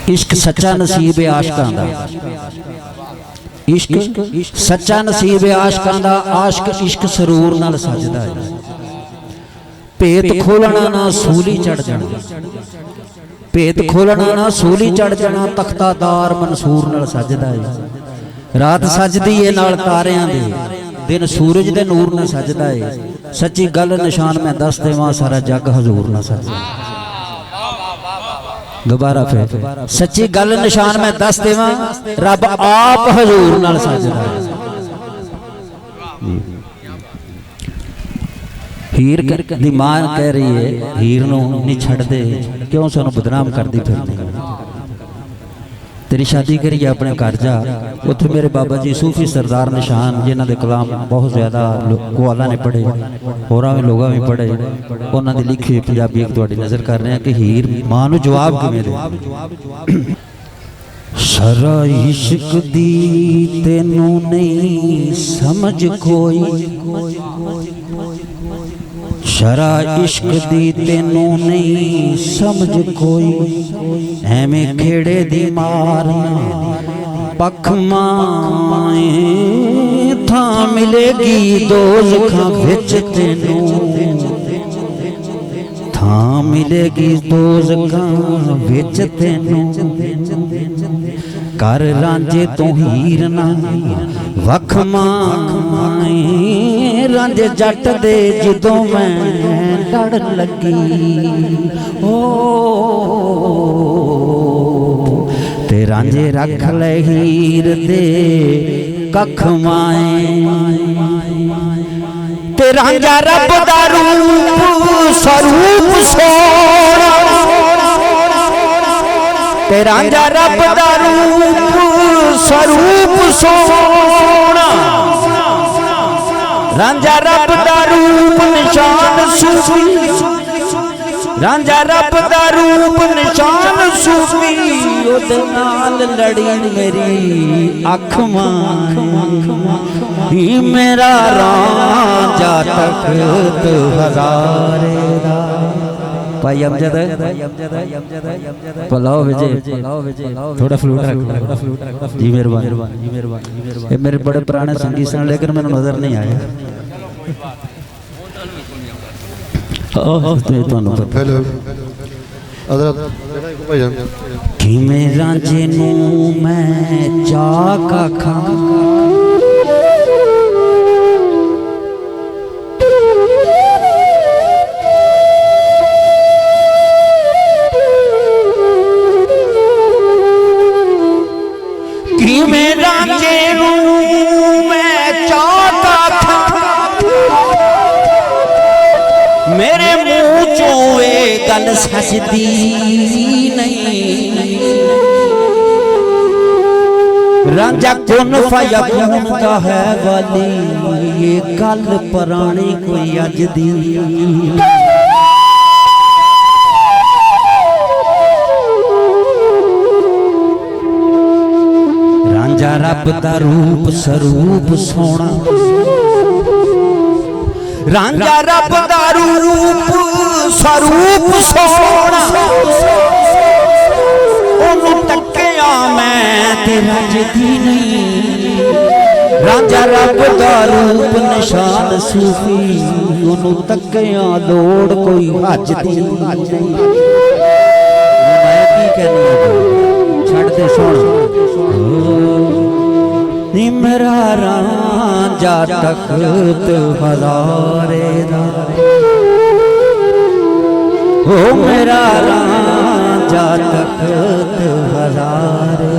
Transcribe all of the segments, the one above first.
इश्क सच्चा नसीब है आशकां दा, इश्क सच्चा नसीब है आशकां दा। आशक इश्क सरूर नाल सजदा है, भेत खोलना ना सूली चढ़ जाना, भेत खोलना ना सूली चढ़ जाना। तख्तादार मंसूर नाल सजदा है। रात सजदी है नाल तारियां दे, दिन सूरज दे नूर नाल सजदा है। सच्ची गल निशान मैं दस देवां, सारा जग हजूर नाल सजदा। दोबारा फिर सच्ची गल निशान मैं दस देवां, रब आप हजूर नाल सजदा है। हीर दी मां कह रही है, हीर नूं नहीं छड्डदे, क्यों सानू बदनाम करदी फिरदी, तेरी शादी करिए अपने घर जा। उत्थे मेरे बाबा जी सूफी सरदार निशान जिन्हां दे कलाम बहुत ज़्यादा कोआला ने पढ़े, होरां भी लोगां भी पढ़े, उन्हां दी लिखी पंजाबी एक तुहाडी नज़र कर रहे हैं कि हीर मां नूं जवाब किवें दे। शरा इश्क दी तैनू नहीं समझ कोई, शरा इश्क दी तैनू नहीं समझ कोई, एवें खेड़े दी मारियां पख माए, थां मिलेगी दोज़खां विच तैनू, थां मिलेगी दोज़खां विच तैनू। कर रांझे तो हीर ना वख माए, रांझे जट दे जदों मैं लड़ लगी, ओ ते रांझे रख ले हीर दे कख माए। ते रांझा रब दा रूप स्वरूप सोना, ते रांझा रब दा रूप स्वरूप सोना, रांझा रब दा रूप निशान सूफी, रांझा रब दा रूप निशान सूफी। उहदे नाल लड़ी मेरी अख मां, मेरा रांझा तख्त हज़ारे दा। भाई अमजद बुलाओ विजय, थोड़ा फ्लूट रख जी, मेहरबानी। ये मेरे बड़े पुराने संगीत सन, लेकिन मैंने नजर नहीं आया। किवें रांझे नूं मैं चाक आखां, किवें रांझे नूं मैं चाक आखां, मेरे मुंह चों ये गल सजदी नहीं। रांझा कुन फयकून दा है वाली, ये गल पुरानी कोई अज दी। रांझा रब दा रूप स्वरूप सोना, रांझा रब दा रूप स्वरूप सोना। ओनू तक्किया मैं ते रजदी नहीं, रांझा रब दा रूप निशान सूफी। ओनू तक्किया लोड़ कोई हजदी नहीं। मैं की कहनी छड़ दे सोना, नी मेरा रांझा तख्त हज़ारे दा, ओ मेरा रांझा तख्त हज़ारे।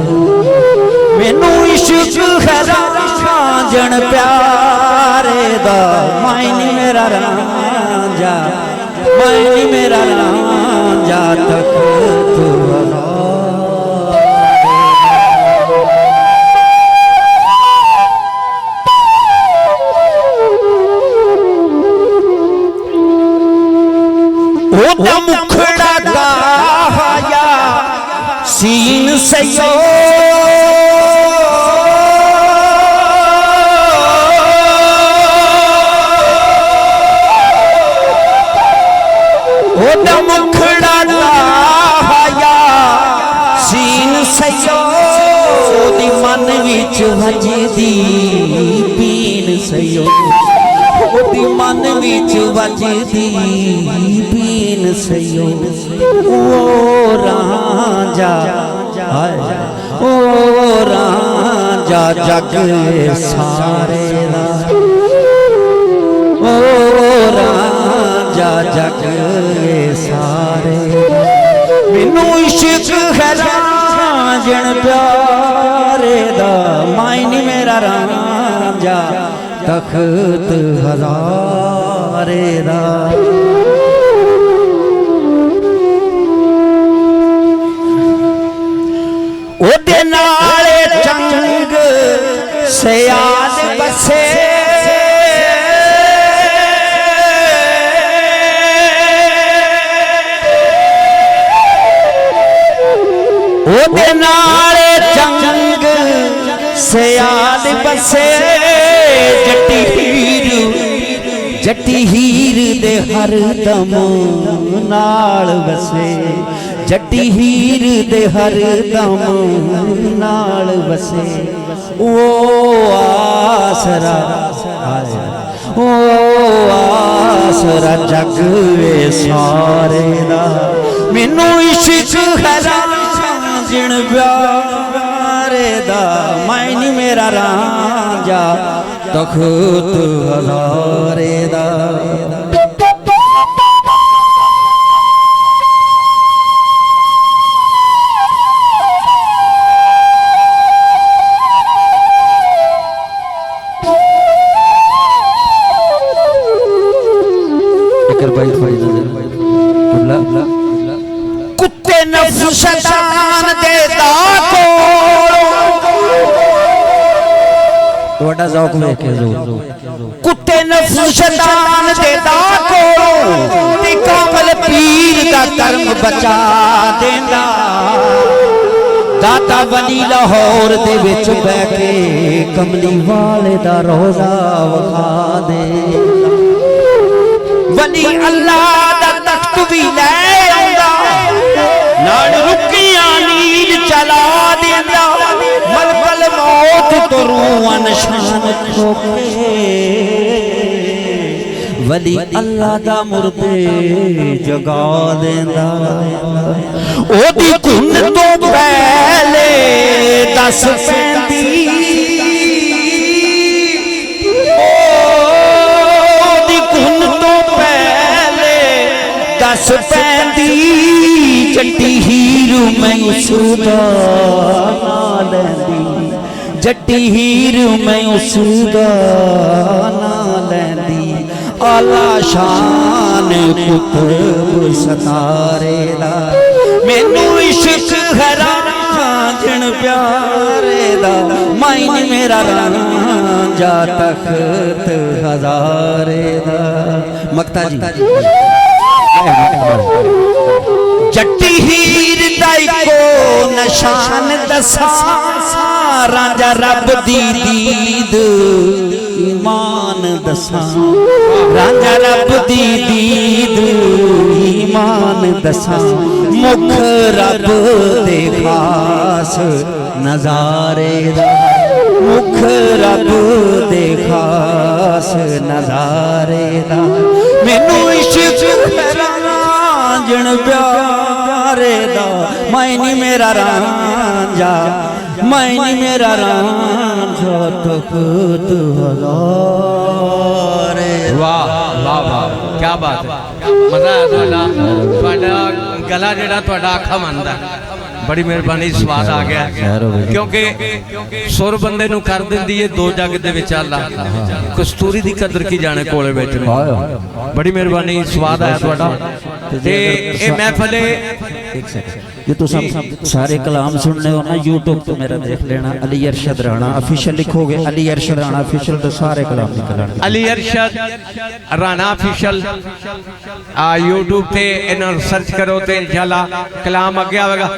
मैनू इश्क है रांझण प्यारे दा, मायनी मेरा रांझा, मायनी मेरा रांझा तख्त हज़ारे। ओदा मुखड़ा गाया सीन सयो, ओदा मुखड़ा गाया ਸੀਨ ਸਈਓ ਦੀ ਮਨ ਵਿੱਚ ਵੱਜਦੀ ਪੀਨ ਸਈਓ ਉਹਦੀ ਮਨ ਵਿੱਚ ਵੱਜਦੀ ਪੀਨ ਸਈਓ ਓ ਰਾਂਝਾ ਹਾਏ ਓ ਰਾਂਝਾ ਜਗ ਸਾਰੇ ਦਾ ਓ ਰਾਂਝਾ ਜਗ ਸਾਰੇ ਮੈਨੂੰ ਇਸ਼ਕ ਹੈ ਰਾਂਝਣ ਪਿਆਰੇ ਦਾ ਮਾਇਨੀ ਮੇਰਾ ਰਾਂਝਾ ਤਖਤ ਹਜ਼ਾਰੇ ਦਾ ਉਹਦੇ ਨਾਲ ਚੰਗ ਸਿਆਦ ਬਸੇ ਉਹਦੇ ਨਾਲ ਚੰਗ ਸਿਆਦ ਬਸੇ ਜੱਟੀ ਹੀਰ ਦੇ ਹਰ ਦਮ ਨਾਲ ਵਸੇ ਜੱਟੀ ਹੀਰ ਦੇ ਹਰ ਦਮ ਨਾਲ ਵਸੇ ਉਹ ਆਸਰਾ ਉਹ ਆਸਰਾ ਜਗ ਵੇ ਸਾਰੇ ਦਾ ਮੈਨੂੰ ਇਸ਼ਕ ਹੈ ਰਾਂਝਣ ਪਿਆਰੇ ਦਾ ਮਾਇਨੀ ਮੇਰਾ ਰਾਂਝਾ ਤਖਤ ਹਜ਼ਾਰੇ ਦਾ ਕੁੱਤੇ ਨਫਸ ਸ਼ੈਤਾਨ ਦੇ ਦਾਖੋ ਤੁਹਾਡਾ ਜ਼ੌਕ ਵੇਖ ਕੇ ਜ਼ੋਰ ਕੁੱਤੇ ਨਫਸ ਸ਼ੈਤਾਨ ਦੇ ਦਾਖੋ ਤੇ ਕਾਮਲ ਪੀਰ ਦਾ ਕਰਮ ਬਚਾ ਦੇਂਦਾ ਦਾਤਾ ਵਲੀ ਲਾਹੌਰ ਦੇ ਵਿੱਚ ਬਹਿ ਕੇ ਕਮਲੀ ਵਾਲੇ ਦਾ ਰੋਜ਼ਾ ਵਿਖਾ ਦੇ ਵਲੀ ਅੱਲਾਹ ਦਾ ਤਖਤ ਵੀ ਲੈ ਆਉਂਦਾ ਨਾਲ ਰੁਕੀਆਂ ਨੀਂਦ ਚਲਾ ਦਿੰਦਾ ਮਲਕਲ ਮੌਤ ਤੋਂ ਰੂਹਾਂ ਨਿਸ਼ਾਨ ਖੋਕੇ ਵਲੀ ਅੱਲਾਹ ਦਾ ਮੁਰਦੇ ਜਗਾ ਦਿੰਦਾ ਉਹਦੀ ਧੁਨ ਤੋਂ ਪਹਿਲੇ ਦੱਸ ਪੈਂਦੀ ਉਹਦੀ ਧੁਨ ਤੋਂ ਪਹਿਲੇ ਦੱਸ ਪੈਂਦੀ ਜੱਟੀ ਹੀਰ ਮੈਂ ਸੁਦਾ ਨਾ ਲੈਂਦੀ ਜੱਟੀ ਹੀਰ ਮੈਂ ਉਸਦਾ ਨਾ ਲੈਂਦੀ ਆਲਾ ਸ਼ਾਨ ਕੁਤਬ ਸਤਾਰੇ ਦਾ ਮੈਨੂੰ ਇਸ਼ਕ ਹੈ ਰਾਂਝਣ ਪਿਆਰੇ ਦਾ ਮਾਇਨੀ ਮੇਰਾ ਰਾਂਝਾ ਤਖਤ ਹਜ਼ਾਰੇ ਦਾ ਮਕਤਾ ਜੀ ਜੱਟੀ ਹੀਰ ਦਾ ਇੱਕੋ ਨਿਸ਼ਾਨ ਦਸਾਂ ਰਾਂਝਾ ਰੱਬ ਦੀ ਦੀਦ ਈਮਾਨ ਦਸਾਂ ਰਾਂਝਾ ਰੱਬ ਦੀ ਦੀਦ ਈਮਾਨ ਦਸਾਂ ਮੁਖ ਰੱਬ ਦੇ ਖਾਸ ਨਜ਼ਾਰੇ ਦਾ ਮੁਖ ਰੱਬ ਦੇ ਖਾਸ ਨਜ਼ਾਰੇ ਦਾ ਮੈਨੂੰ ਇਸ਼ਕ ਰਾਂਝਣ ਪਿਆਰੇ ਦਾ ਮਾਇਨੀ ਮੇਰਾ ਰਾਂਝਾ ਮਾਇਨੀ ਮੇਰਾ ਰਾਂਝਾ ਤਖਤ ਹਜ਼ਾਰੇ ਵਾਹ ਵਾਹ ਵਾਹ ਕੀ ਬਾਤ ਹੈ ਮਜ਼ਾ ਆਇਆ ਤੁਹਾਡਾ ਗਲਾ ਜਿਹੜਾ ਤੁਹਾਡਾ ਅੱਖਾਂ ਮੰਨਦਾ ਬੜੀ ਮਿਹਰਬਾਨੀ ਸਵਾਦ ਆ ਗਿਆ ਕਿਉਂਕਿ ਸੁਰ ਬੰਦੇ ਨੂੰ ਕਰ ਦਿੰਦੀ ਏ ਦੋ ਜੱਗ ਦੇ ਵਿੱਚ ਅੱਲਾ ਕਸਤੂਰੀ ਦੀ ਕਦਰ ਕੀ ਜਾਣੇ ਕੋਲੇ ਵਿੱਚ ਬੜੀ ਮਿਹਰਬਾਨੀ ਸਵਾਦ ਆਇਆ ਤੁਹਾਡਾ ਤੇ ਇਹ ਮਹਿਫਲ एक सेकंड ये तो सब सारे कलाम सुनने हो ना यूट्यूब पे मेरा देख लेना अली अरशद राणा ऑफिशियल लिखोगे अली अरशद राणा ऑफिशियल तो सारे कलाम निकल आने अली अरशद राणा ऑफिशियल यूट्यूब पे इन्हें सर्च करो तो इंशाल्लाह कलाम आगे आएगा।